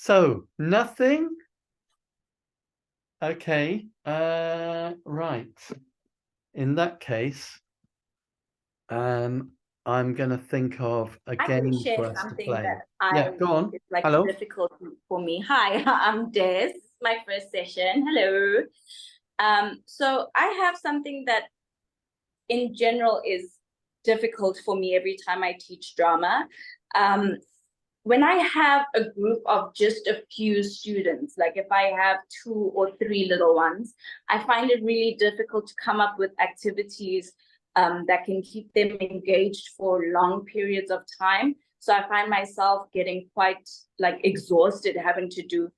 So nothing. Okay. Right. In that case, I'm gonna think of a I can game share for us to something play. that I Yeah, go on. it's like Hello. difficult for me. Hi, I'm Des. My first session. Hello. So I have something that in general is difficult for me every time I teach drama. Um, when I have a group of just a few students, like if I have 2 or 3 little ones, I find it really difficult to come up with activities that can keep them engaged for long periods of time. So I find myself getting quite like exhausted having to do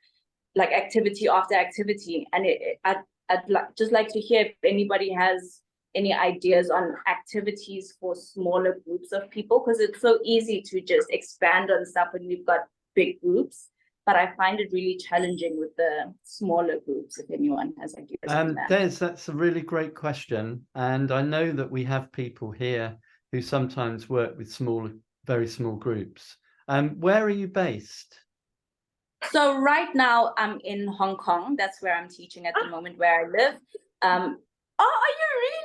like activity after activity. And I'd just like to hear if anybody has any ideas on activities for smaller groups of people, because it's so easy to just expand on stuff when we've got big groups. But I find it really challenging with the smaller groups, if anyone has ideas on that. That's a really great question. And I know that we have people here who sometimes work with very small groups. Where are you based? So right now I'm in Hong Kong. That's where I'm teaching at the moment, where I live. Oh, are you really?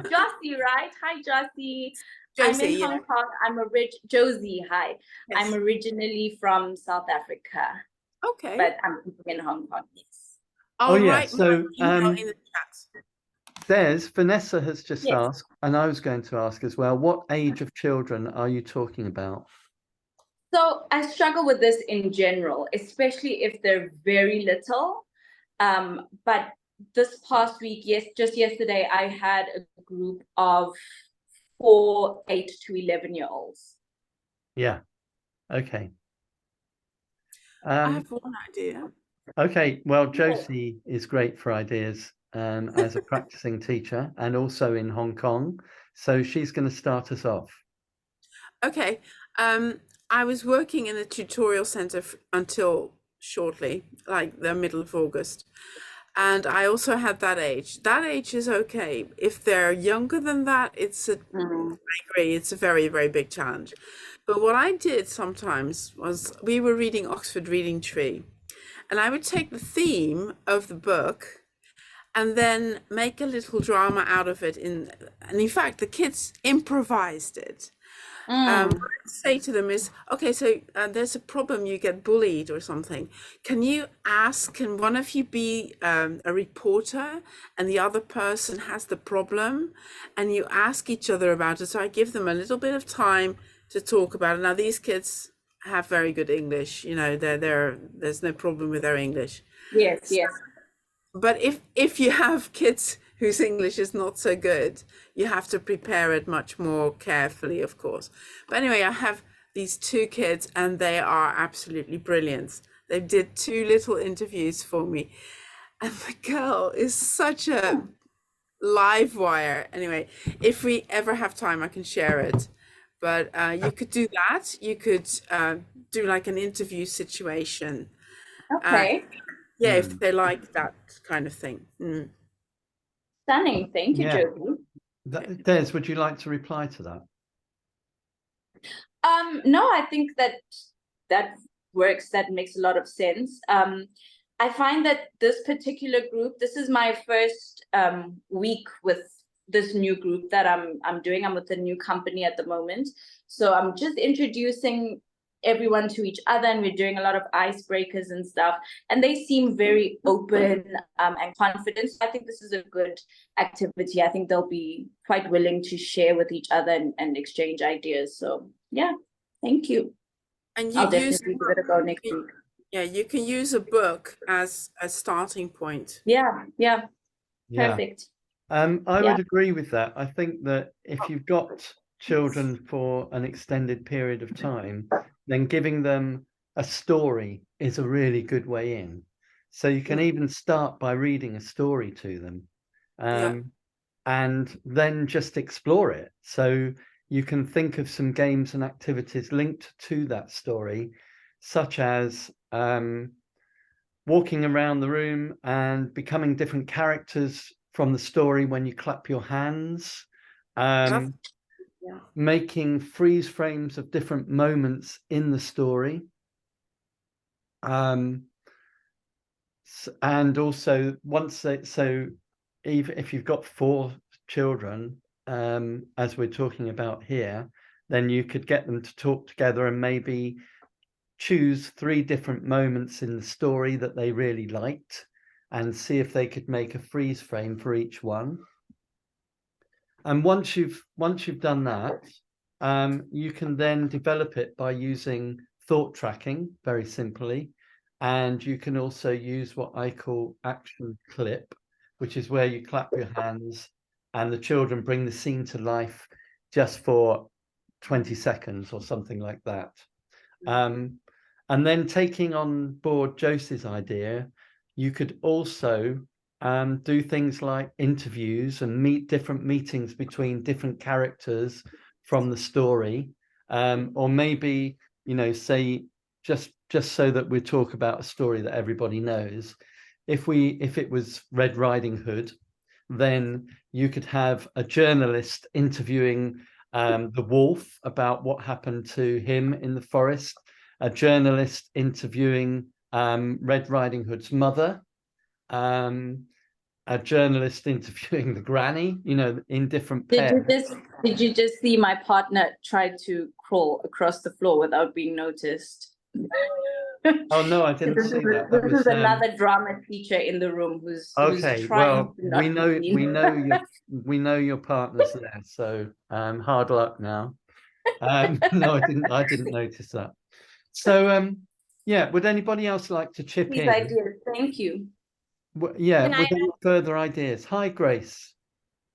Josie, right? Hi, Josie. I'm in Josie, yeah. Hong Kong. Josie. Hi. Yes. I'm originally from South Africa, Okay. but I'm in Hong Kong. Yes. I'll Oh, yeah. write So, my email in the chat. Vanessa has just Yes. asked, and I was going to ask as well, what age of children are you talking about? So I struggle with this in general, especially if they're very little. But this past week, just yesterday, I had a group of 4, 8 to 11-year-olds. Yeah. Okay. I have one idea. Okay. Well, Josie is great for ideas as a practicing teacher and also in Hong Kong. So she's going to start us off. Okay. I was working in a tutorial center until shortly, like the middle of August. And I also had that age. That age is okay. If they're younger than that, I agree, it's a very, very big challenge. But what I did sometimes was we were reading Oxford Reading Tree, and I would take the theme of the book and then make a little drama out of it. And in fact, the kids improvised it. What I say to them is, okay, so there's a problem, you get bullied or something. Can one of you be a reporter and the other person has the problem, and you ask each other about it? So I give them a little bit of time to talk about it. Now, these kids have very good English, there's no problem with their English. Yes, yes. But if you have kids whose English is not so good, you have to prepare it much more carefully, of course. But anyway, I have these 2 kids and they are absolutely brilliant. They did 2 little interviews for me. And the girl is such a live wire. Anyway, if we ever have time, I can share it. But you could do that. You could do like an interview situation. Okay. Yeah, if they like that kind of thing. Stunning. Thank you, Yeah. Josie. Des, would you like to reply to that? No, I think that works. That makes a lot of sense. I find that this particular group, this is my first week with this new group that I'm doing. I'm with a new company at the moment, so I'm just introducing everyone to each other, and we're doing a lot of icebreakers and stuff. And they seem very open and confident. So I think this is a good activity. I think they'll be quite willing to share with each other and exchange ideas. So yeah, thank you. And I'll definitely give it a go next week. Yeah, you can use a book as a starting point. Yeah, Yeah. perfect. I would agree with that. I think that if you've got children for an extended period of time, then giving them a story is a really good way in. So you can even start by reading a story to them, and then just explore it. So you can think of some games and activities linked to that story, such as walking around the room and becoming different characters from the story when you clap your hands, making freeze frames of different moments in the story, And also once they, so even if you've got 4 children, as we're talking about here, then you could get them to talk together and maybe choose 3 different moments in the story that they really liked and see if they could make a freeze frame for each one. And once you've done that, you can then develop it by using thought tracking, very simply. And you can also use what I call action clip, which is where you clap your hands and the children bring the scene to life just for 20 seconds or something like that. And then taking on board Josie's idea, you could also do things like interviews and different meetings between different characters from the story, or maybe, you know, say just so that we talk about a story that everybody knows. If it was Red Riding Hood, then you could have a journalist interviewing the wolf about what happened to him in the forest, a journalist interviewing Red Riding Hood's mother, a journalist interviewing the granny, you know, in different pairs. Did you just see my partner try to crawl across the floor without being noticed? Oh no, I didn't see that. That This was is another drama teacher in the room who's okay. trying Well, to not be seen. we know your partner's there, so hard luck now. No, I didn't notice that. So yeah, would anybody else like to chip These in? ideas, thank you. Yeah, Can I with any further ideas? Hi, Grace.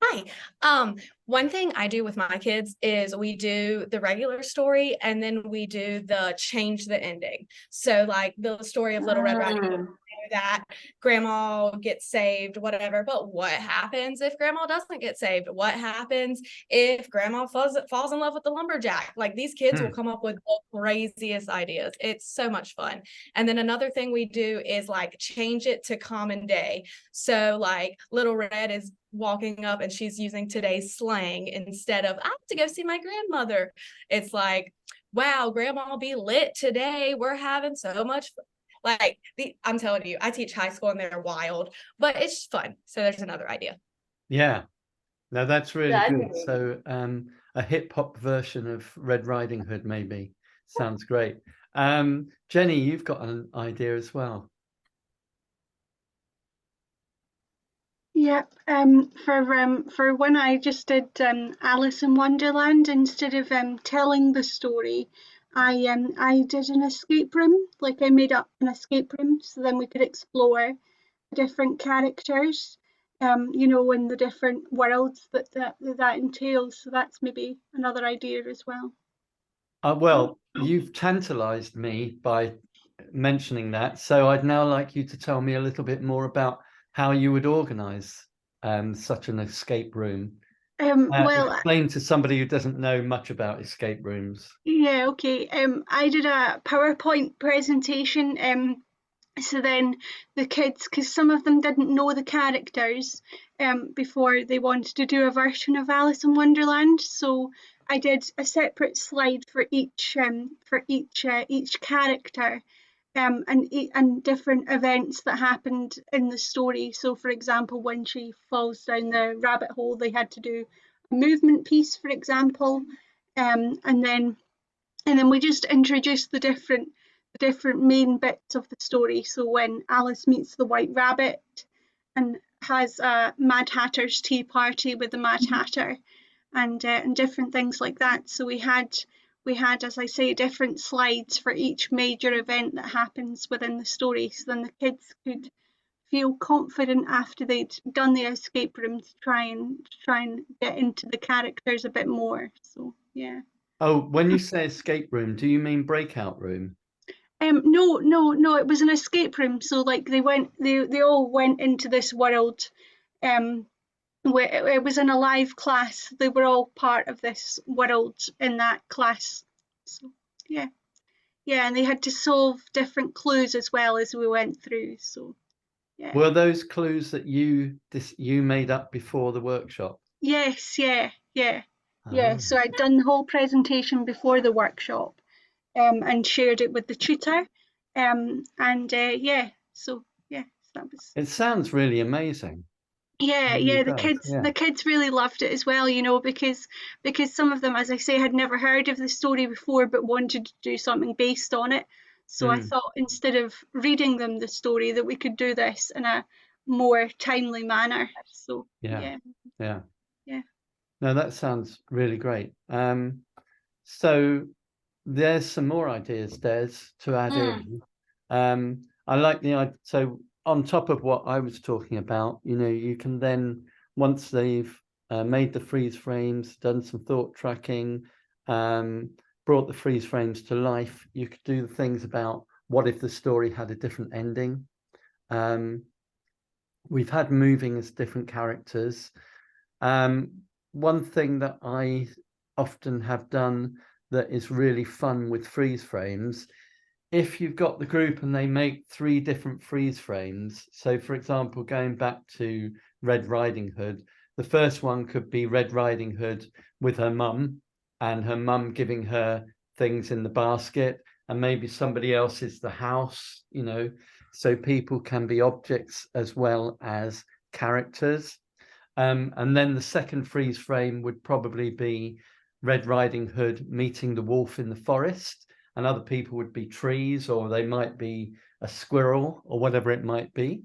Hi. One thing I do with my kids is we do the regular story and then we do the change the ending. So like the story of Little Red Riding Hood, that grandma gets saved, whatever. But what happens if grandma doesn't get saved? What happens if grandma falls in love with the lumberjack? Like these kids will come up with the craziest ideas. It's so much fun. And then another thing we do is like change it to common day. So like Little Red is walking up and she's using today's slang instead of I have to go see my grandmother. It's like, wow, grandma will be lit today. We're having so much fun. Like I'm telling you, I teach high school and they're wild, but it's fun. So there's another idea. Yeah, no, that's really good. Yeah. So a hip hop version of Red Riding Hood maybe sounds great. Jenny, you've got an idea as well. Yeah, for when I just did Alice in Wonderland, instead of telling the story, I did an escape room. Like I made up an escape room, so then we could explore different characters, you know, in the different worlds that entails. So that's maybe another idea as well. Well, you've tantalized me by mentioning that, so I'd now like you to tell me a little bit more about how you would organize such an escape room. Well, explain to somebody who doesn't know much about escape rooms. Yeah, okay. I did a PowerPoint presentation. So then the kids, because some of them didn't know the characters before they wanted to do a version of Alice in Wonderland. So I did a separate slide for each character. And different events that happened in the story. So, for example, when she falls down the rabbit hole, they had to do a movement piece, for example, and then we just introduced the different main bits of the story. So when Alice meets the White Rabbit and has a Mad Hatter's tea party with the Mad Hatter, and different things like that. So we had, as I say, different slides for each major event that happens within the story. So then the kids could feel confident after they'd done the escape room to try and get into the characters a bit more. So yeah. Oh, when you say escape room, do you mean breakout room? No, it was an escape room. So like they all went into this world. Where it was in a live class. They were all part of this world in that class. So yeah, and they had to solve different clues as well as we went through. So yeah. Were those clues that you made up before the workshop? Yes, yeah. So I'd done the whole presentation before the workshop, and shared it with the tutor. Yeah, so yeah, that was. It sounds really amazing. Yeah, It yeah, really the does, kids yeah. the kids really loved it as well, you know, because some of them, as I say, had never heard of the story before but wanted to do something based on it. So I Mm. thought instead of reading them the story that we could do this in a more timely manner. So Yeah. yeah. No, that sounds really great. So there's some more ideas, Des, to add in. I like the idea. So on top of what I was talking about, you know, you can then, once they've made the freeze frames, done some thought tracking, brought the freeze frames to life, you could do the things about what if the story had a different ending. We've had moving as different characters. One thing that I often have done that is really fun with freeze frames, if you've got the group and they make 3 different freeze frames, so for example, going back to Red Riding Hood, the first one could be Red Riding Hood with her mum and her mum giving her things in the basket, and maybe somebody else is the house, you know, so people can be objects as well as characters. And then the second freeze frame would probably be Red Riding Hood meeting the wolf in the forest, and other people would be trees, or they might be a squirrel, or whatever it might be.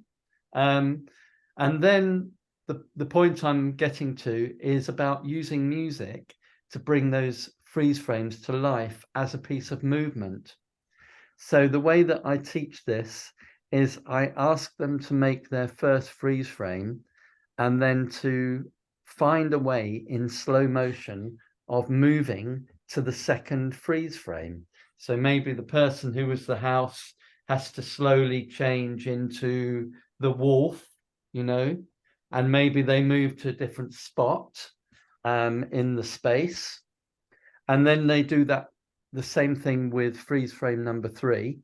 And then the point I'm getting to is about using music to bring those freeze frames to life as a piece of movement. So the way that I teach this is I ask them to make their first freeze frame and then to find a way in slow motion of moving to the second freeze frame. So maybe the person who was the house has to slowly change into the wolf, you know, and maybe they move to a different spot in the space. And then they do that, the same thing with freeze frame number 3.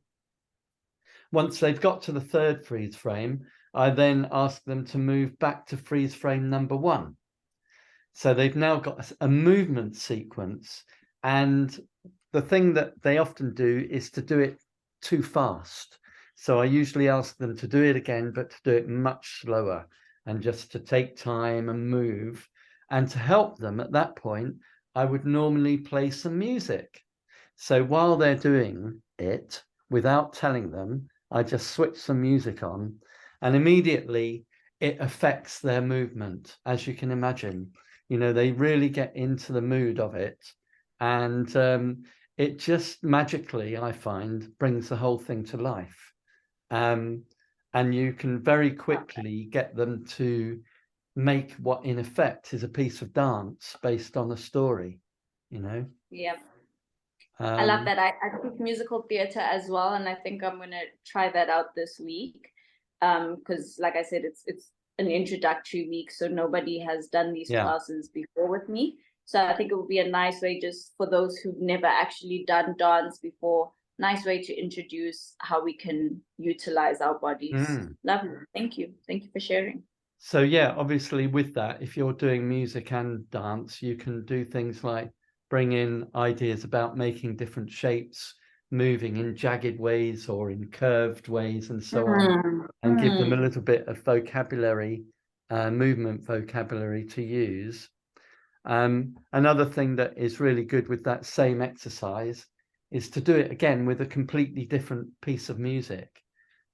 Once they've got to the third freeze frame, I then ask them to move back to freeze frame number 1. So they've now got a movement sequence. And the thing that they often do is to do it too fast. So I usually ask them to do it again, but to do it much slower and just to take time and move. And to help them at that point, I would normally play some music. So while they're doing it, without telling them, I just switch some music on, and immediately it affects their movement, as you can imagine. You know, they really get into the mood of it, and it just magically, I find, brings the whole thing to life. And you can very quickly get them to make what in effect is a piece of dance based on a story, you know. Yeah. I love Um, that. I teach musical theater as well, and I think I'm gonna try that out this week. Because like I said, it's an introductory week, so nobody has done these Yeah. classes before with me. So I think it would be a nice way, just for those who've never actually done dance before, nice way to introduce how we can utilize our bodies. Lovely. Thank you. Thank you for sharing. So yeah, obviously with that, if you're doing music and dance, you can do things like bring in ideas about making different shapes, moving in jagged ways or in curved ways and so on, and give them a little bit of vocabulary, movement vocabulary to use. Another thing that is really good with that same exercise is to do it again with a completely different piece of music.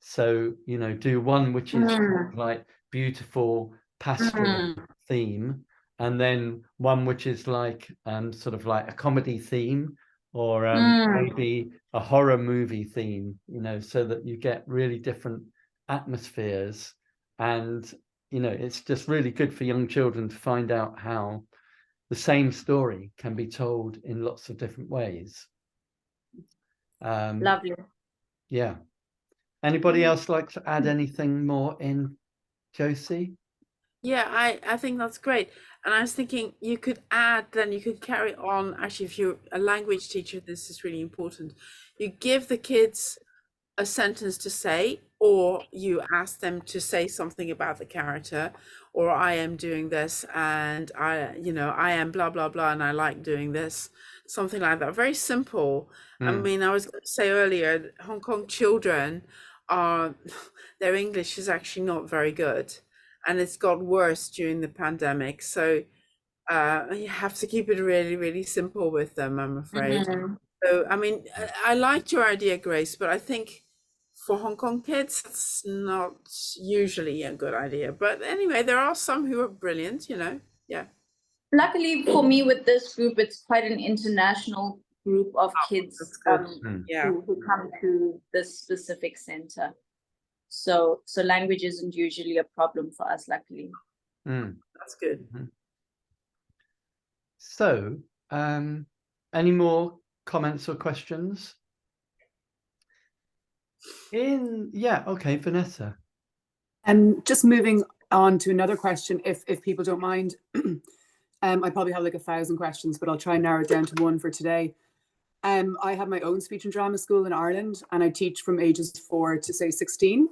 So, you know, do one which is like beautiful pastoral theme, and then one which is like sort of like a comedy theme, or maybe a horror movie theme, you know, so that you get really different atmospheres. And you know, it's just really good for young children to find out how the same story can be told in lots of different ways. Lovely. Yeah. Anybody else like to add anything more in, Josie? Yeah, I think that's great. And I was thinking you could add, then you could carry on. Actually, if you're a language teacher, this is really important. You give the kids a sentence to say, or you ask them to say something about the character, or I am doing this and I am blah, blah, blah, and I like doing this. something like that. Very simple. I Mm. mean, I was going to say earlier, Hong Kong children are, their English is actually not very good, and it's got worse during the pandemic. So you have to keep it really, really simple with them, I'm afraid. Mhm. So, I mean, I liked your idea, Grace, but I think for Hong Kong kids, it's not usually a good idea. But anyway, there are some who are brilliant, you know. Yeah. Luckily for me with this group, it's quite an international group of kids That's good. Mm. Yeah. who come to this specific center. So language isn't usually a problem for us, luckily. Mm. That's good. Mhm. So, any more comments or questions? Okay, Vanessa. Just moving on to another question, if people don't mind. I probably have like 1,000 questions, but I'll try and narrow it down to one for today. I have my own speech and drama school in Ireland, and I teach from ages 4 to say 16.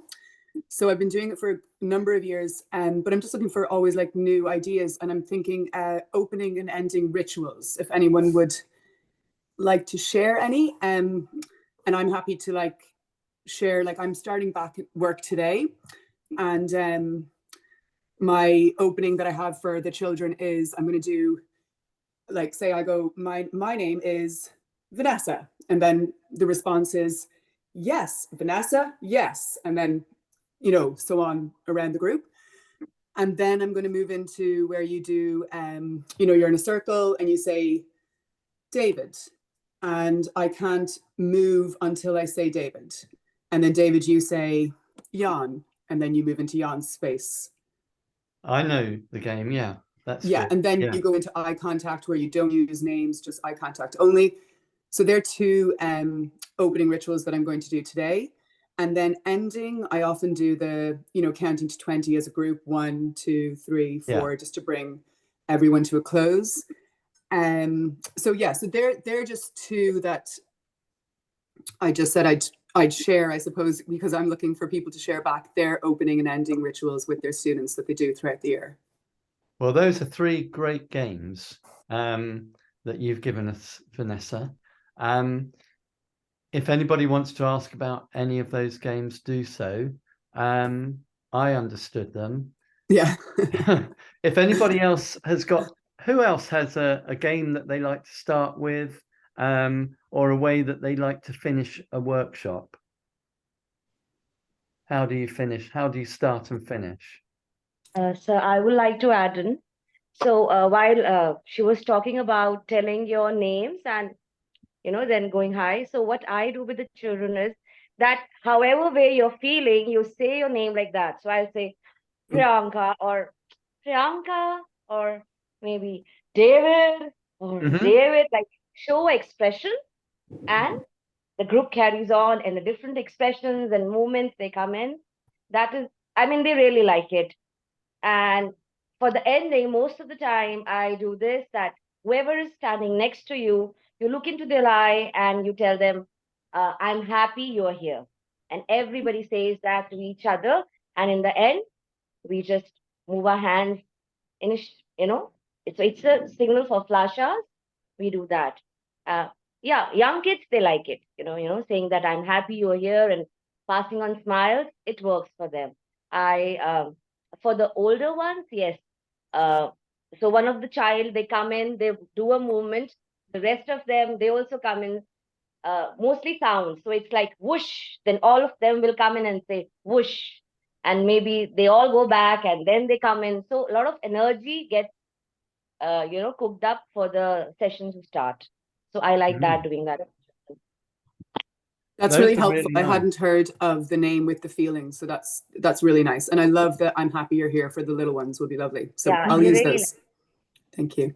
So I've been doing it for a number of years, but I'm just looking for always like new ideas. And I'm thinking opening and ending rituals, if anyone would like to share any. And I'm happy to like share, like I'm starting back at work today. And my opening that I have for the children is I'm going to do, like, say I go, my name is Vanessa. And then the response is, yes, Vanessa, yes. And then, you know, so on around the group. And then I'm going to move into where you do, you know, you're in a circle and you say, David. And I can't move until I say David. And then David, you say Jan. And then you move into Jan's space. I know the game. Yeah, that's Yeah, good. and then Yeah. you go into eye contact where you don't use names, just eye contact only. So there are two opening rituals that I'm going to do today. And then ending, I often do the, you know, counting to 20 as a group, 1, 2, 3, 4, Yeah. just to bring everyone to a close. So yeah, so they're just two that I just said I'd share, I suppose, because I'm looking for people to share back their opening and ending rituals with their students that they do throughout the year. Well, those are 3 great games that you've given us, Vanessa. If anybody wants to ask about any of those games, do so. I understood them. Yeah. If anybody else has got, who else has a game that they like to start with, or a way that they like to finish a workshop? How do you finish? How do you start and finish? So I would like to add in. So while she was talking about telling your names and then going hi. So what I do with the children is that however way you're feeling, you say your name like that. So I'll say Priyanka or maybe David or David, like show expression, and the group carries on and the different expressions and movements they come in. That is, I mean, they really like it. And for the ending, most of the time I do this, that whoever is standing next to you, you look into their eye and you tell them, I'm happy you're here. And everybody says that to each other. And in the end, we just move our hands in, it's a signal for flashers. We do that. Yeah, young kids, they like it, saying that I'm happy you're here and passing on smiles, it works for them. For the older ones, yes. So one of the child, they come in, they do a movement. The rest of them, they also come in, mostly sound. So it's like whoosh, then all of them will come in and say whoosh. And maybe they all go back and then they come in. So a lot of energy gets, cooked up for the session to start. So I like that, doing that. That's Those really are helpful. really I nice. hadn't heard of the name with the feeling, so that's really nice. And I love that I'm happy you're here for the little ones will be lovely. So Yeah, I'll you use really those. Thank you.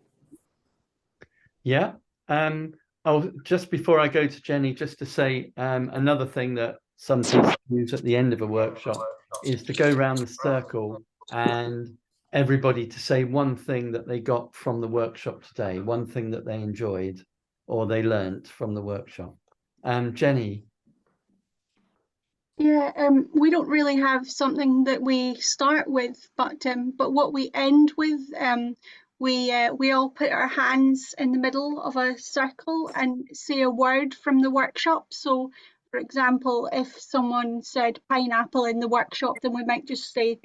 Yeah. Oh, just before I go to Jenny, just to say another thing that some teachers use at the end of a workshop is to go around the circle and everybody to say one thing that they got from the workshop today, one thing that they enjoyed or they learnt from the workshop. Jenny. Yeah, we don't really have something that we start with, but what we end with, we all put our hands in the middle of a circle and say a word from the workshop. So, for example, if someone said pineapple in the workshop, then we might just say,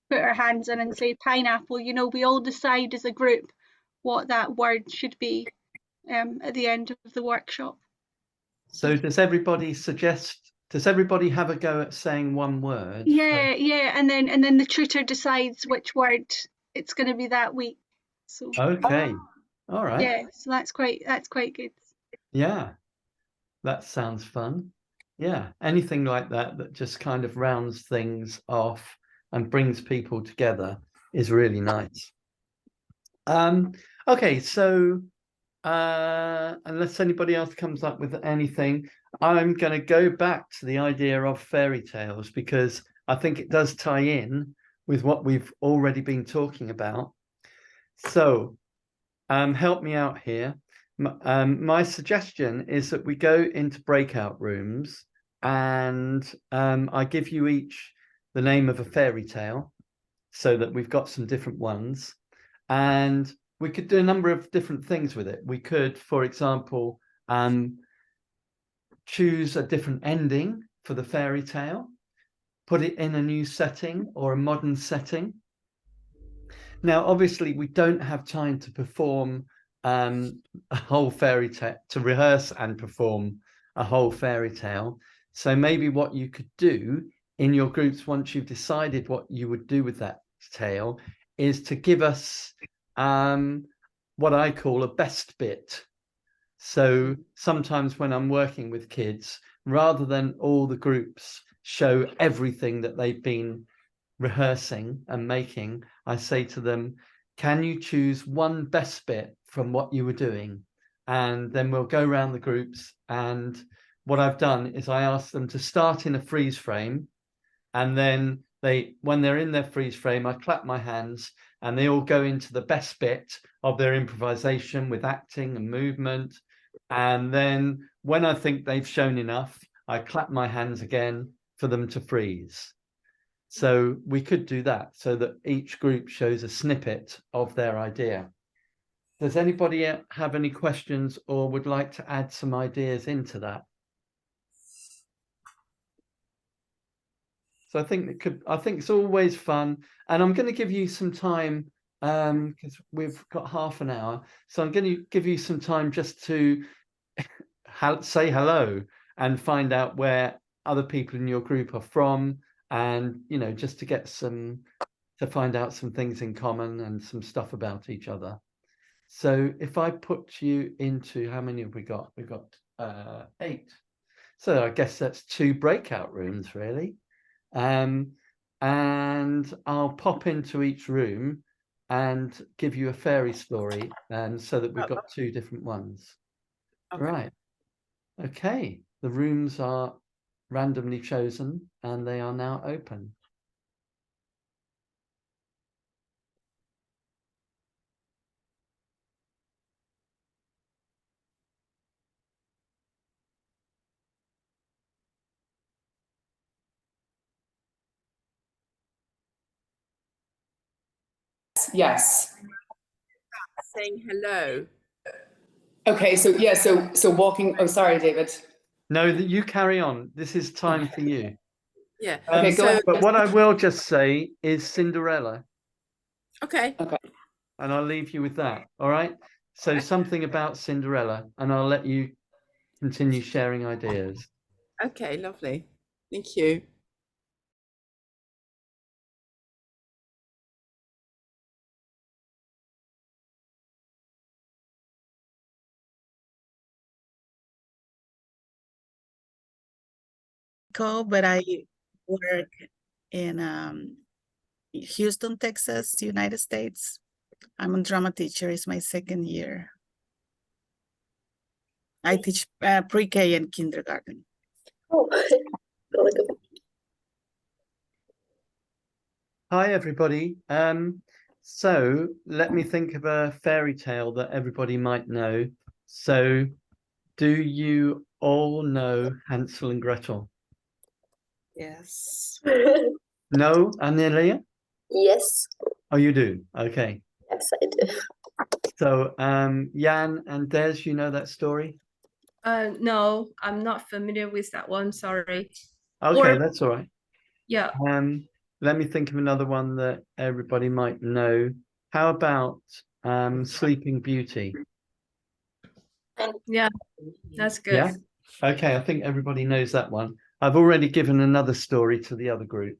put our hands in and say pineapple. You know, we all decide as a group what that word should be at the end of the workshop. So does everybody have a go at saying one word? Yeah, yeah, and then the tutor decides which word it's going to be that week. So Okay. All right. yeah, so that's quite good. Yeah. That sounds fun. Yeah. Anything like that just kind of rounds things off and brings people together is really nice. Okay, so unless anybody else comes up with anything, I'm going to go back to the idea of fairy tales because I think it does tie in with what we've already been talking about. So help me out here. My suggestion is that we go into breakout rooms and I give you each the name of a fairy tale so that we've got some different ones. And we could do a number of different things with it. We could, for example, choose a different ending for the fairy tale, put it in a new setting or a modern setting. Now, obviously, we don't have time to perform a whole fairy tale, to rehearse and perform a whole fairy tale. So maybe what you could do in your groups, once you've decided what you would do with that tale, is to give us what I call a best bit. So sometimes when I'm working with kids, rather than all the groups show everything that they've been rehearsing and making, I say to them, can you choose one best bit from what you were doing? And then we'll go around the groups, and what I've done is I ask them to start in a freeze frame, and then when they're in their freeze frame, I clap my hands and they all go into the best bit of their improvisation with acting and movement. And then when I think they've shown enough, I clap my hands again for them to freeze. So we could do that so that each group shows a snippet of their idea. Does anybody have any questions or would like to add some ideas into that? So I think it's always fun, and I'm going to give you some time because we've got half an hour. So I'm going to give you some time just to say hello and find out where other people in your group are from, and just to find out some things in common and some stuff about each other. So if I put you into, how many have we got? We've got 8. So I guess that's 2 breakout rooms really. And I'll pop into each room and give you a fairy story, so that we've got 2 different ones. Okay. Right. Okay. The rooms are randomly chosen and they are now open. Yes. Saying hello. Okay, so yeah, so walking. Oh, sorry, David. No, that you carry on. This is time for you. Yeah. Okay, go ahead. But what I will just say is Cinderella. Okay. Okay. And I'll leave you with that. All right. So something about Cinderella, and I'll let you continue sharing ideas. Okay, lovely. Thank you. But I work in Houston, Texas, United States. I'm a drama teacher. It's my 2nd year. I teach pre-K and kindergarten. Oh, Hi, everybody. So let me think of a fairy tale that everybody might know. So do you all know Hansel and Gretel? Yes. No, Anelia? Yes, Oh, you do? Okay. yes, I do. So, Jan and Des, you know that story? No, I'm not familiar with that one. Sorry. Okay, Or- that's all right. Yeah. Let me think of another one that everybody might know. How about Sleeping Beauty? Yeah, that's good. Yeah. Okay, I think everybody knows that one. I've already given another story to the other group.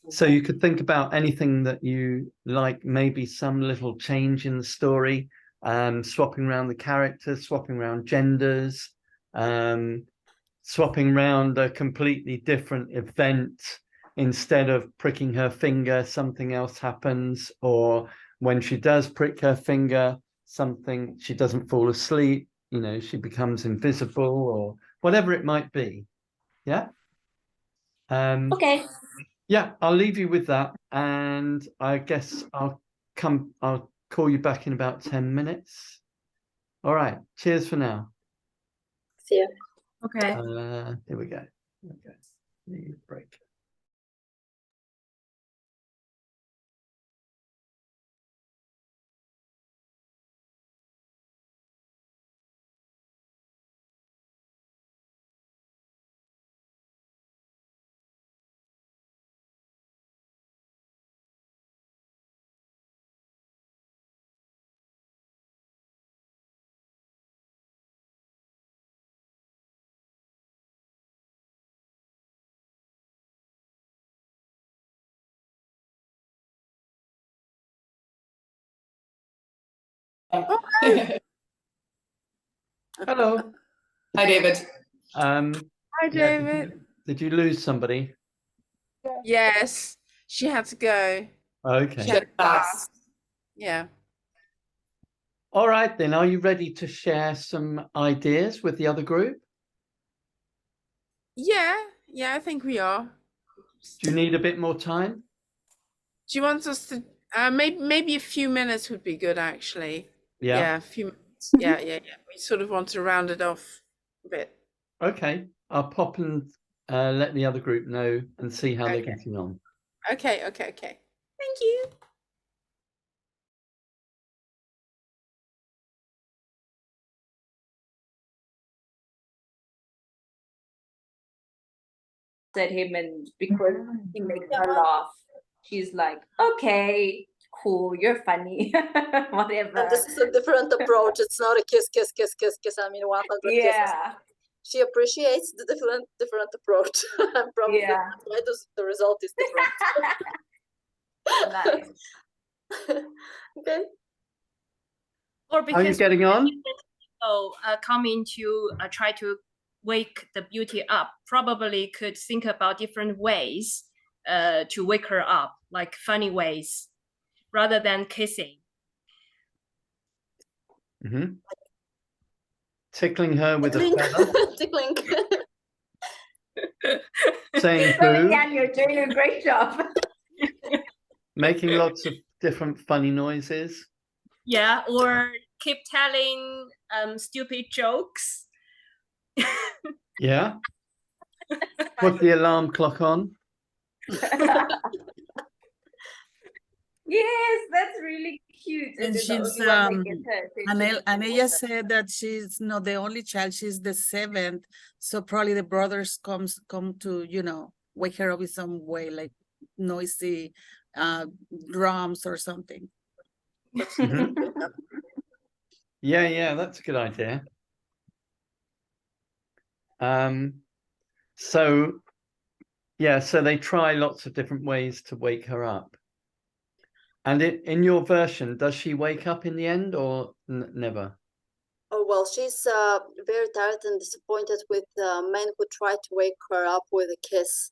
So you could think about anything that you like, maybe some little change in the story, swapping around the characters, swapping around genders, swapping around a completely different event. Instead of pricking her finger, something else happens, or when she does prick her finger, she doesn't fall asleep, you know, she becomes invisible or whatever it might be. Yeah. Okay. Yeah, I'll leave you with that, and I guess I'll call you back in about 10 minutes. All right, cheers for now. See you. Okay. Here we go. Okay, leave break. Hello. Hi, David. Hi, Yeah, David. did you lose somebody? Yes, she had to go. Okay. She had a class. Yeah. All right, then. Are you ready to share some ideas with the other group? Yeah, I think we are. Do you need a bit more time? Do you want us to maybe a few minutes would be good actually. Yeah. Yeah, a few minutes. Yeah. We sort of want to round it off a bit. Okay. I'll pop and let the other group know and see how they're Okay. getting on. Okay. Thank you. At him, and because he makes her laugh, she's like, okay, cool, you're funny. Whatever. And this is a different approach. It's not a kiss. I mean, 100 kisses. Yeah. She appreciates the different approach. And probably Yeah. that's why the result is different. Nice. Okay. Or How are you because getting on? coming to try to wake the beauty up, probably could think about different ways to wake her up, like funny ways, rather than kissing. Mm-hmm. Tickling her with a feather. Tickling. Saying Sorry, boo. Jan, you're doing a great job. Making lots of different funny noises. Yeah, or keep telling stupid jokes. Yeah. Put the alarm clock on. Yes, that's really cute. And It is the she's, only one that gets her attention. Anella said that she's not the only child, she's the seventh. So probably the brothers come to, you know, wake her up in some way, like noisy drums or something. Mhm. Yeah, that's a good idea. So they try lots of different ways to wake her up. And in your version, does she wake up in the end or never? Oh, well, she's very tired and disappointed with men who try to wake her up with a kiss.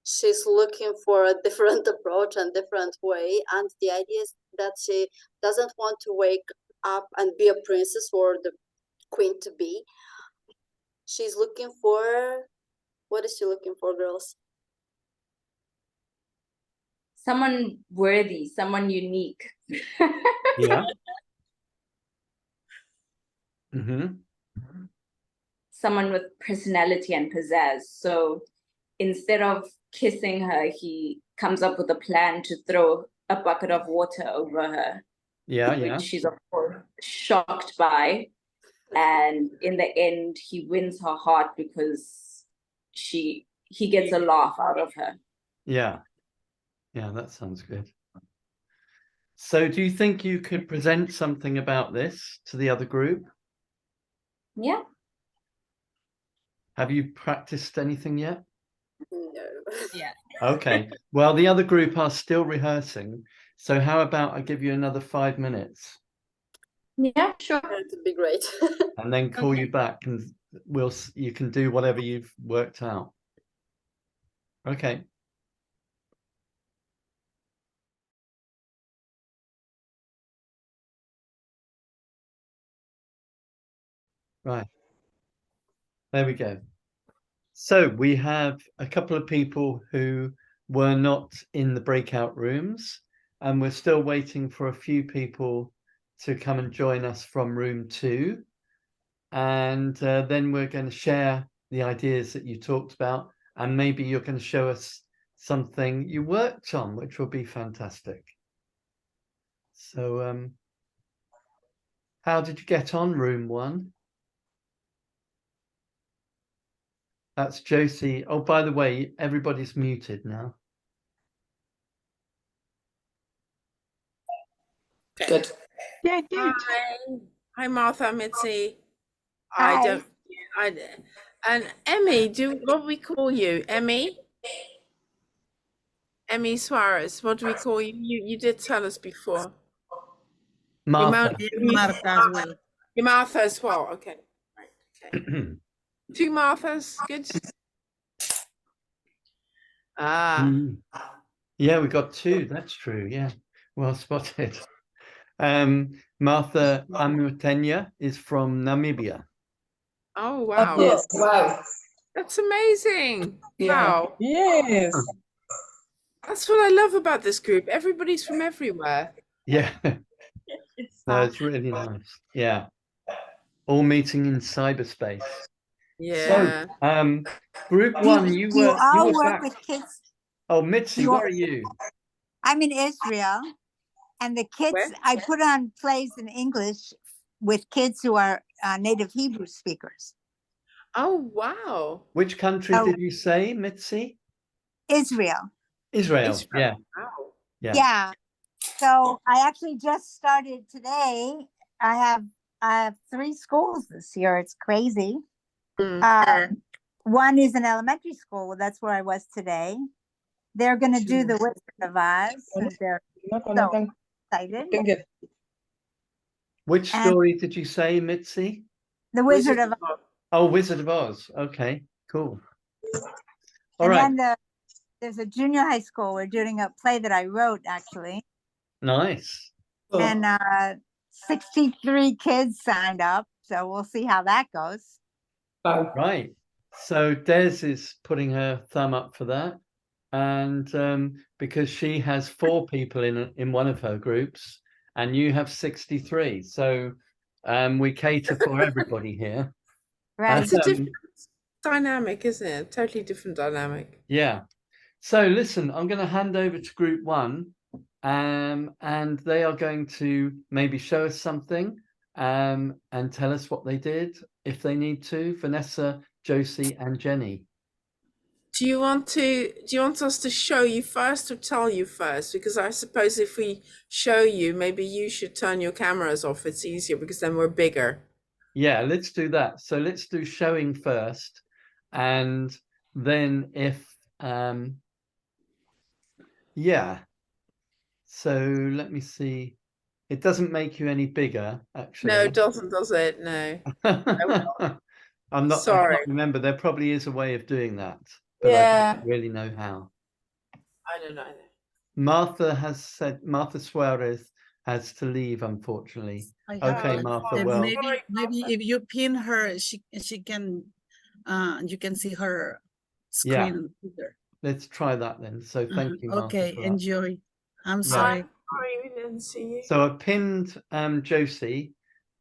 She's looking for a different approach and different way. And the idea is that she doesn't want to wake up and be a princess or the queen to be. She's looking for, what is she looking for, girls? Someone worthy, someone unique. Yeah. Mm-hmm. Someone with personality and pizzazz. So instead of kissing her, he comes up with a plan to throw a bucket of water over her. Yeah, which yeah. she's of course shocked by. And in the end, he wins her heart because he gets a laugh out of her. Yeah. Yeah, that sounds good. So do you think you could present something about this to the other group? Yeah. Have you practiced anything yet? No. Yeah. Okay. Well, the other group are still rehearsing. So how about I give you another 5 minutes Yeah, sure. That'd be great. and then call you back and you can do whatever you've worked out. Okay. Right. There we go. So we have a couple of people who were not in the breakout rooms, and we're still waiting for a few people to come and join us from room 2. And then we're going to share the ideas that you talked about, and maybe you're going to show us something you worked on, which will be fantastic. So how did you get on room 1? That's Josie. Oh, by the way, everybody's muted now. Good. Yeah, good. Hi, Martha, Mitzi. Hi. And Emmy, what do we call you? Emmy? Emmy Suarez, what do we call you? You did tell us before. Martha. Martha as well. You're Martha as well. Okay. Right. Okay. 2 Marthas. Good. Yeah, we got 2. That's true. Yeah, well spotted. Martha Amutenya is from Namibia. Oh wow! Yes. Wow. That's amazing. Yeah. Wow. Yes. That's what I love about this group. Everybody's from everywhere. Yeah, no, it's really nice. Yeah, all meeting in cyberspace. Yeah. So, group 1, you were work back. with kids. Oh, Mitzi, where are you? I'm in Israel, and the kids, Where? I put on plays in English with kids who are native Hebrew speakers. Oh wow. Which country Oh. did you say, Mitzi? Israel. Israel. Yeah. Wow. Yeah. Yeah. So I actually just started today. I have 3 schools this year. It's crazy. One is an elementary school. That's where I was today. They're going to do the Wizard of Oz. And they're so excited. Which And- story did you say, Mitzi? The Wizard of Oz. Oh, Wizard of Oz. Okay, cool. All And right. then there's a junior high school. We're doing a play that I wrote, actually. Nice. And 63 kids signed up. So we'll see how that goes. Right. So Des is putting her thumb up for that. And because she has 4 people in one of her groups, and you have 63. So we cater for everybody here. Right. It's a different dynamic, isn't it? Totally different dynamic. Yeah. So listen, I'm going to hand over to group 1, and they are going to maybe show us something and tell us what they did if they need to. Vanessa, Josie, and Jenny. Do you want us to show you first or tell you first? Because I suppose if we show you, maybe you should turn your cameras off. It's easier because then we're bigger. Yeah, let's do that. So let's do showing first, and then if yeah. So let me see. It doesn't make you any bigger, actually. No, it doesn't, does it? No. I'm not. I Sorry. can't remember. There probably is a way of doing that, but I Yeah. don't really know how. I don't know. Martha Suarez has to leave, unfortunately. Okay, Martha. And Well, maybe if you pin her, she can you can see her Yeah. screen. Either. let's try that then. So thank you, Martha. Okay, for that. enjoy. I'm Yeah. sorry. Sorry, we didn't see you. So I pinned Josie.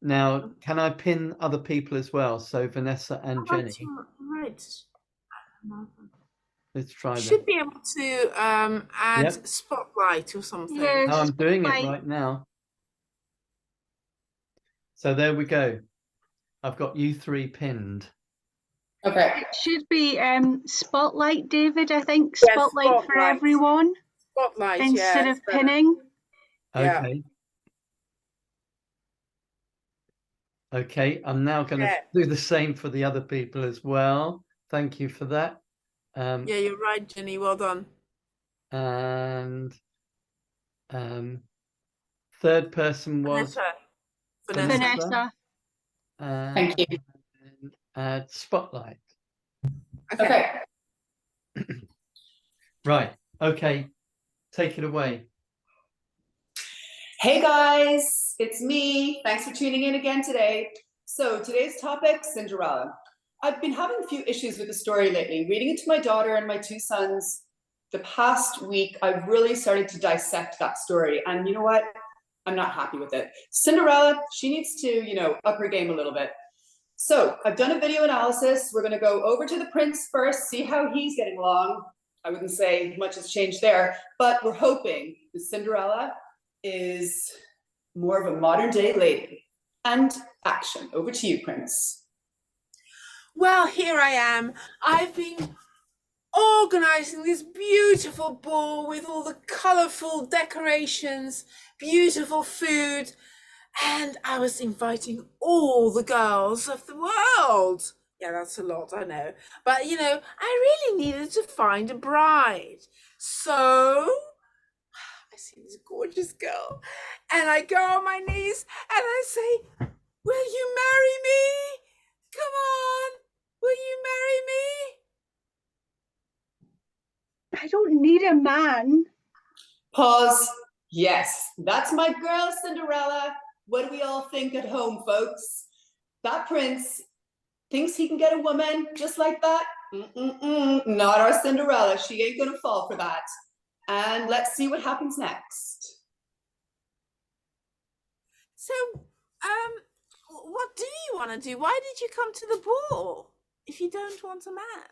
Now, can I pin other people as well? So Vanessa and Jenny. Right. Let's try that. Should be able to add Yep. spotlight or something. Yes. Oh, I'm doing it Right. right now. So there we go. I've got you three pinned. Okay. It should be spotlight, David, I think. Yes, Spotlight for spotlight. everyone Spotlight, instead yeah, of it's better. pinning. Yeah. Okay. Okay, I'm now going to Yeah. do the same for the other people as well. Thank you for that. Yeah, you're right, Jenny. Well done. And third person was Vanessa. Vanessa. Thank you. And spotlight. Okay. Right. Okay. Take it away. Hey guys, it's me. Thanks for tuning in again today. So today's topic, Cinderella. I've been having a few issues with the story lately. Reading it to my daughter and my two sons the past week, I've really started to dissect that story. And you know what? I'm not happy with it. Cinderella, she needs to, up her game a little bit. So I've done a video analysis. We're going to go over to the prince first, see how he's getting along. I wouldn't say much has changed there, but we're hoping that Cinderella is more of a modern day lady. And action. Over to you, Prince. Well, here I am. I've been organizing this beautiful ball with all the colorful decorations, beautiful food, and I was inviting all the girls of the world. Yeah, that's a lot, I know. But, I really needed to find a bride. So I see this gorgeous girl and I go on my knees and I say, will you marry me? Come on, will you marry me? I don't need a man. Pause. Yes, that's my girl, Cinderella. What do we all think at home, folks? That prince thinks he can get a woman just like that? Not our Cinderella. She ain't gonna fall for that. And let's see what happens next. So, what do you want to do? Why did you come to the ball if you don't want a man?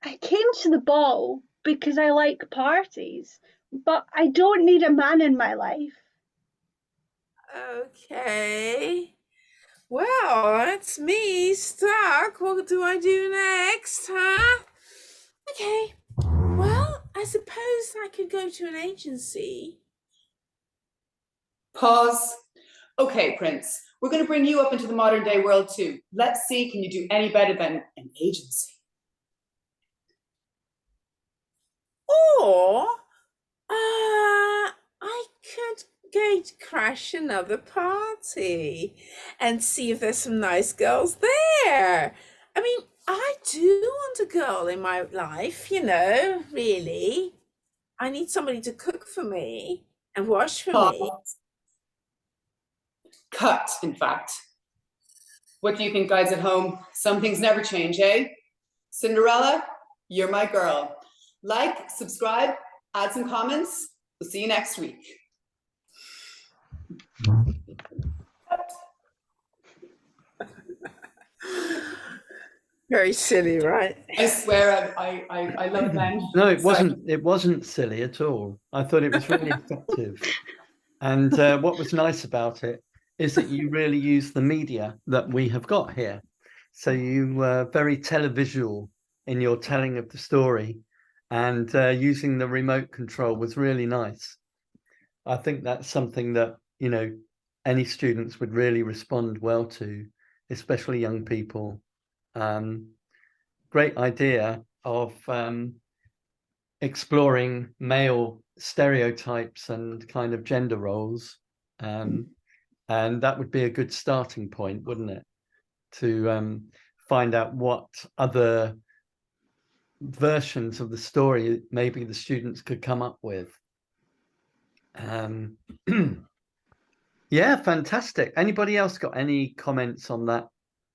I came to the ball because I like parties, but I don't need a man in my life. Okay. Well, that's me stuck. What do I do next, huh? Okay. Well, I suppose I could go to an agency. Pause. Okay, Prince, we're going to bring you up into the modern day world too. Let's see, can you do any better than an agency? Or, I could go to crash another party and see if there's some nice girls there. I mean, I do want a girl in my life, really. I need somebody to cook for me and wash for me. Cut, in fact. What do you think, guys at home? Some things never change, eh? Cinderella, you're my girl. Like, subscribe, add some comments. We'll see you next week. Very silly, right? I swear I love them. No, it wasn't silly at all. I thought it was really effective. And what was nice about it is that you really use the media that we have got here. So you were very televisual in your telling of the story, and using the remote control was really nice. I think that's something that, any students would really respond well to, especially young people. Great idea of exploring male stereotypes and kind of gender roles. And that would be a good starting point, wouldn't it? To find out what other versions of the story maybe the students could come up with. Yeah, fantastic. Anybody else got any comments on that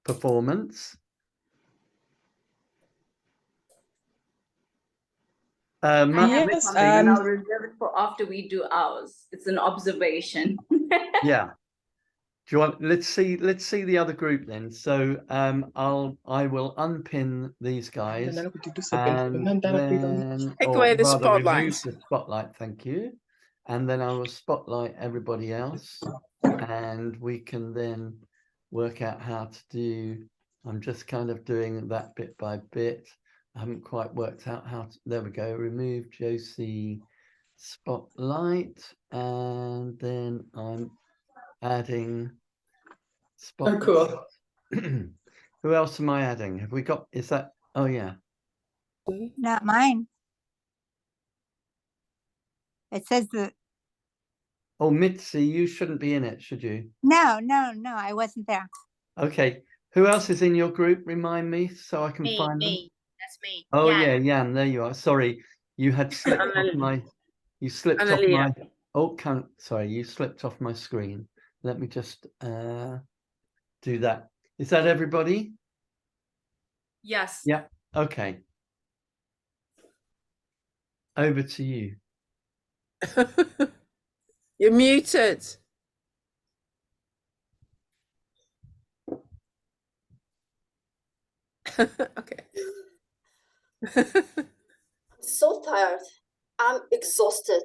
performance? Yes, and I'll reserve it for after we do ours. It's an observation. Yeah. Do you want? Let's see the other group then. So I will unpin these guys and then take away the spotlight. Remove the spotlight. Thank you. And then I will spotlight everybody else, and we can then work out how to do. I'm just kind of doing that bit by bit. I haven't quite worked out how to, there we go, remove Josie spotlight, and then I'm adding spotlight. Oh, cool. Who else am I adding? Have we got, is that, oh yeah. Not mine. It says that, Oh, Mitzi, you shouldn't be in it, should you? no, I wasn't there. Okay. Who else is in your group? Remind me so I can Me, find them. me. That's me. Oh Yan. yeah, Jan, there you are. Sorry, you had slipped off my, you slipped off my, Analia. oh, sorry, you slipped off my screen. Let me just do that. Is that everybody? Yes. Yeah, okay. Over to you. You're muted. Okay. So tired. I'm exhausted.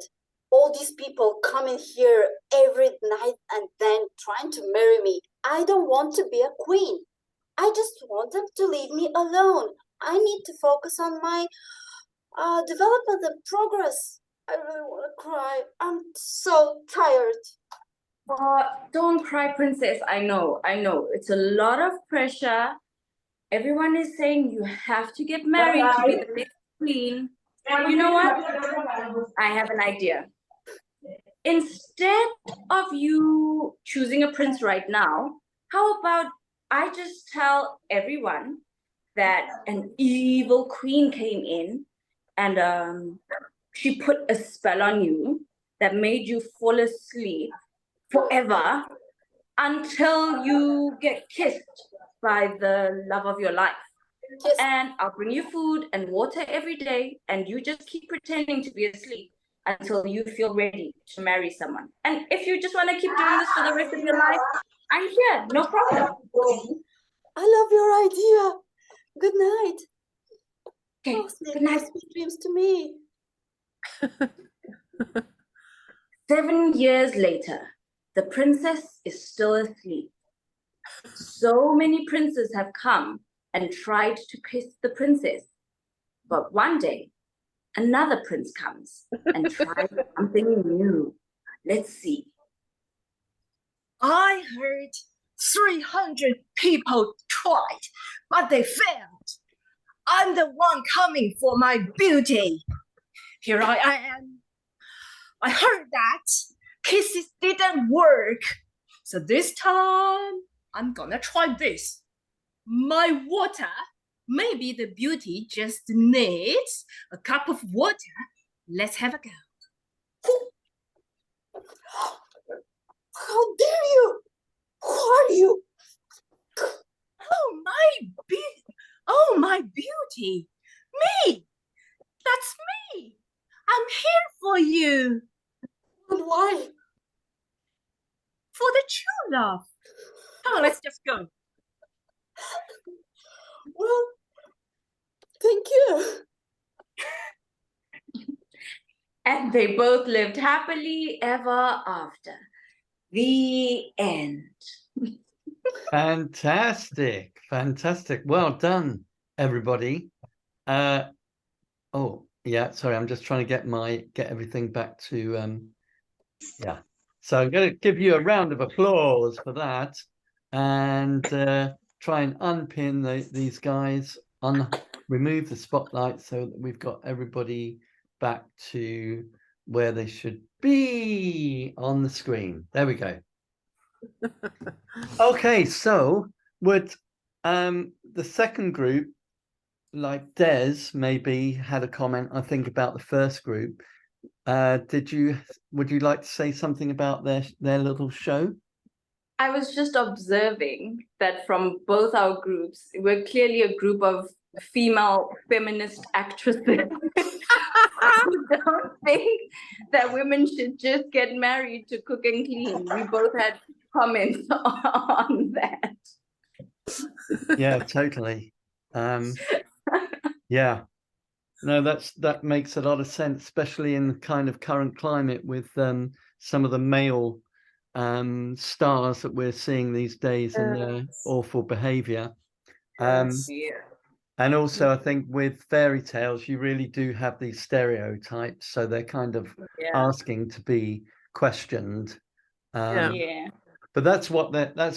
All these people coming here every night and then trying to marry me. I don't want to be a queen. I just want them to leave me alone. I need to focus on my development and progress. I really want to cry. I'm so tired. Don't cry, princess. I know. It's a lot of pressure. Everyone is saying you have to get married to be the next queen. You know what? I have an idea. Instead of you choosing a prince right now, how about I just tell everyone that an evil queen came in and she put a spell on you that made you fall asleep forever until you get kissed by the love of your life. Yes. And I'll bring you food and water every day, and you just keep pretending to be asleep until you feel ready to marry someone. And if you just want to keep doing this for the rest of your life, I'm here, no problem. I love your idea. Good night. Okay, Oh, good night. sweet dreams to me. 7 years later, the princess is still asleep. So many princes have come and tried to kiss the princess. But one day, another prince comes and tries something new. Let's see. I heard 300 people tried, but they failed. I'm the one coming for my beauty. Here I am. I heard that kisses didn't work. So this time, I'm gonna try this. My water, maybe the beauty just needs a cup of water. Let's have a go. How dare you? Who are you? Oh, my beauty. Me. That's me. I'm here for you. And why? For the true love. Come on, let's just go. Well, thank you. And they both lived happily ever after. The end. Fantastic. Well done, everybody. Oh, yeah, sorry, I'm just trying to get everything back to yeah. So I'm going to give you a round of applause for that, and try and unpin these guys, remove the spotlight so that we've got everybody back to where they should be on the screen. There we go. Okay, so would the second group, like Des maybe had a comment, I think, about the first group. Would you like to say something about their little show? I was just observing that from both our groups, we're clearly a group of female feminist actresses who don't think that women should just get married to cook and clean. We both had comments on that. Yeah, totally. Yeah. No, that makes a lot of sense, especially in the kind of current climate with some of the male stars that we're seeing these days and their awful behavior. And also, I think with fairy tales, you really do have these stereotypes, so they're kind of asking to be questioned. But that's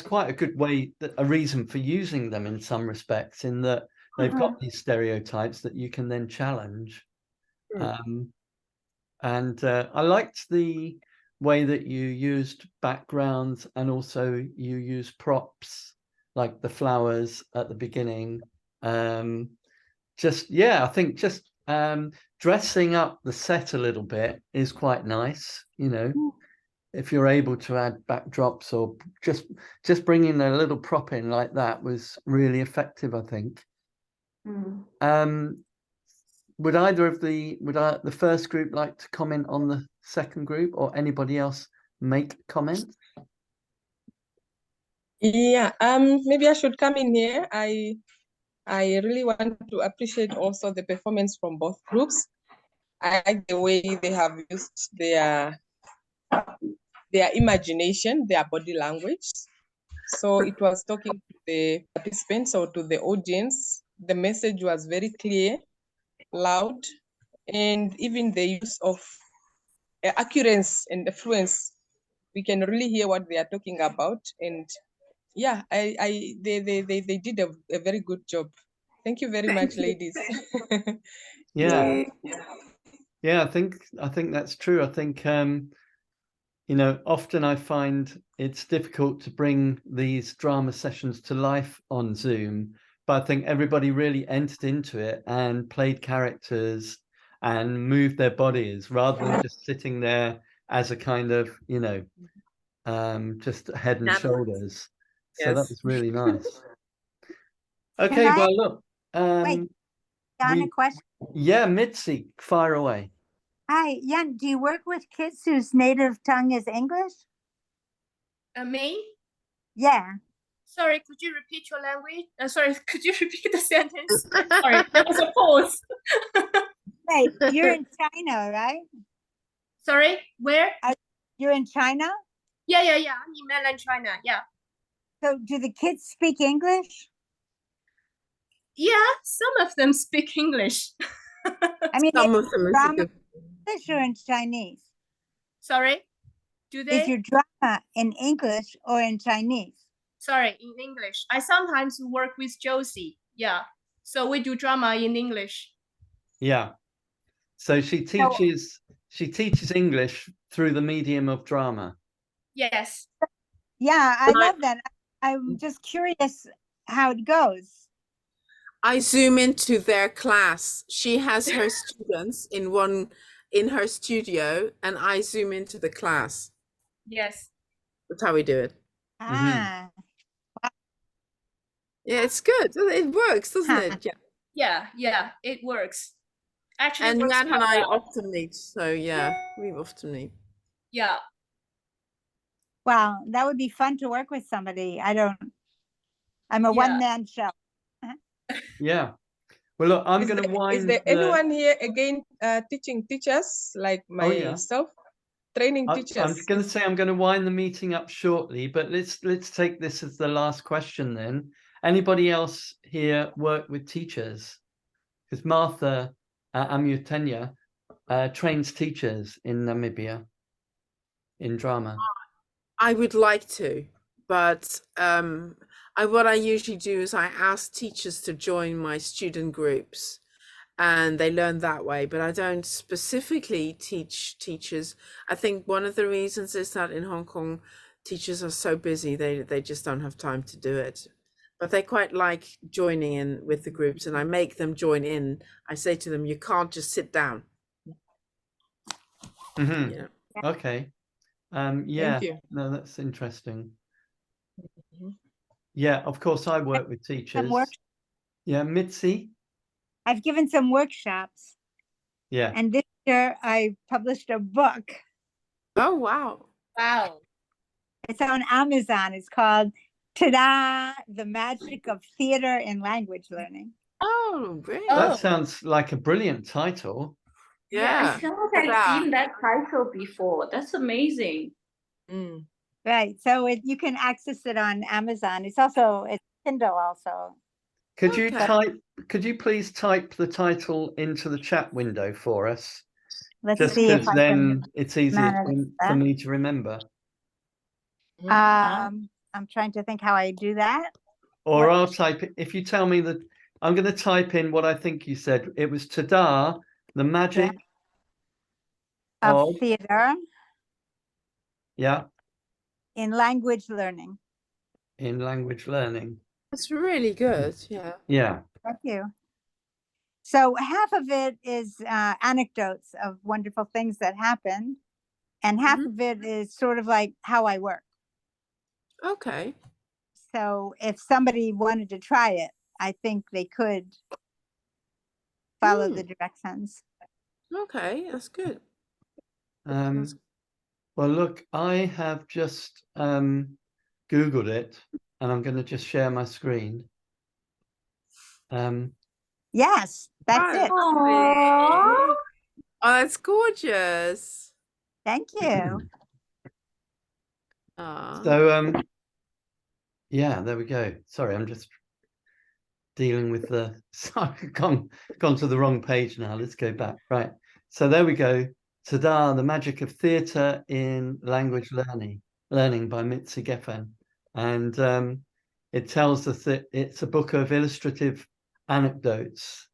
quite a good way, a reason for using them in some respects, in that they've got these stereotypes that you can then challenge. And I liked the way that you used backgrounds, and also you used props like the flowers at the beginning. I think just dressing up the set a little bit is quite nice, you know. If you're able to add backdrops or just bringing a little prop in like that was really effective, I think. Would either of the first group like to comment on the second group, or anybody else make comments? Yeah, maybe I should come in here. I really want to appreciate also the performance from both groups. I like the way they have used their imagination, their body language. So it was talking to the participants or to the audience. The message was very clear, loud, and even the use of accuracy and the fluence. We can really hear what they are talking about. And yeah, they did a very good job. Thank you very much, ladies. Yeah, I think that's true. I think you know, often I find it's difficult to bring these drama sessions to life on Zoom, but I think everybody really entered into it and played characters and moved their bodies rather than just sitting there as a kind of, you know, just head and shoulders. So that was really nice. Okay, well, look. Wait, Jan, a question? Yeah, Mitzi, fire away. Hi, Jan, do you work with kids whose native tongue is English? Me? Yeah. Sorry, could you repeat your language? Sorry, could you repeat the sentence? Sorry, there was a pause. Hey, you're in China, right? Sorry, where? You're in China? Yeah, I'm in mainland China, yeah. So do the kids speak English? Yeah, some of them speak English. I mean, Some of them are English or in Chinese? Sorry, do they? Is your drama in English or in Chinese? Sorry, in English. I sometimes work with Josie. Yeah, so we do drama in English. Yeah, so she teaches English through the medium of drama. Yes. Yeah, I love that. I'm just curious how it goes. I zoom into their class. She has her students in her studio, and I zoom into the class. Yes. That's how we do it. Ah. Yeah, it's good. It works, doesn't it? Yeah, it works. Actually, and works Jan and quite I well. often meet, so yeah, we often meet. Yeah. Wow, that would be fun to work with somebody. I'm a one-man show. Yeah. Well, look, I'm going to wind. Is there anyone here again teaching teachers like myself? Training teachers. I'm going to say I'm going to wind the meeting up shortly, but let's take this as the last question then. Anybody else here work with teachers? Because Martha Amutenya trains teachers in Namibia in drama. I would like to, but what I usually do is I ask teachers to join my student groups, and they learn that way, but I don't specifically teach teachers. I think one of the reasons is that in Hong Kong, teachers are so busy, they just don't have time to do it. But they quite like joining in with the groups, and I make them join in. I say to them, you can't just sit down. Mm-hmm. Yeah. Okay. Yeah, Thank you. no, that's interesting. Yeah, of course, I work with teachers. Yeah, Mitzi? I've given some workshops. Yeah. And this year I published a book. Oh, wow. Wow. It's on Amazon. It's called Ta-da! The Magic of Theater and Language Learning. Oh, great. That sounds like a brilliant title. Yeah. I feel like I've seen that title before. That's amazing. Right. So you can access it on Amazon. It's Kindle also. Could you Okay. could you please type the title into the chat window for us? Let's Just see if because I then can it's easier manage for that. me to remember. I'm trying to think how I do that. Or What- I'll type it. If you tell me that, I'm going to type in what I think you said. It was Tada, the magic Of of, theater yeah, in language learning. in language learning. That's really good. Yeah. Yeah. Thank you. So half of it is anecdotes of wonderful things that happened, and half of it is sort of like how I work. Okay. So if somebody wanted to try it, I think they could follow the directions. Okay, that's good. Well, look, I have just Googled it, and I'm going to just share my screen. Yes, that's it. Oh, that's gorgeous. Thank you. So, yeah, there we go. Sorry, I'm just dealing with the. Sorry, gone to the wrong page now. Let's go back. Right. So there we go. Tada, the magic of theatre in language learning by Mitzi Geffen, and it tells us that it's a book of illustrative anecdotes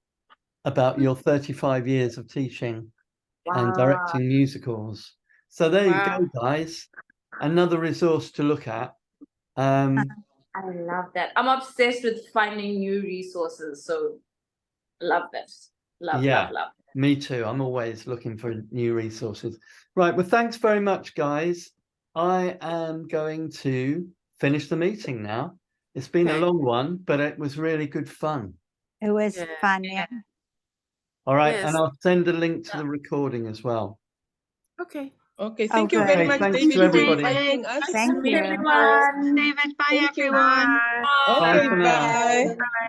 about your 35 years of teaching and directing musicals. So there you go, guys. Another resource to look at. I love that. I'm obsessed with finding new resources. So love this. Love. Me too. I'm always looking for new resources. Right. Well, thanks very much, guys. I am going to finish the meeting now. It's been a long one, but it was really good fun. It was fun. Yeah. All right. Yes. And I'll send a link to the recording as well. Okay. Okay, thank you very much, thanks David, to for everybody. inviting us. Thank you. David, bye Thank you. everyone. Okay, Bye for now. bye.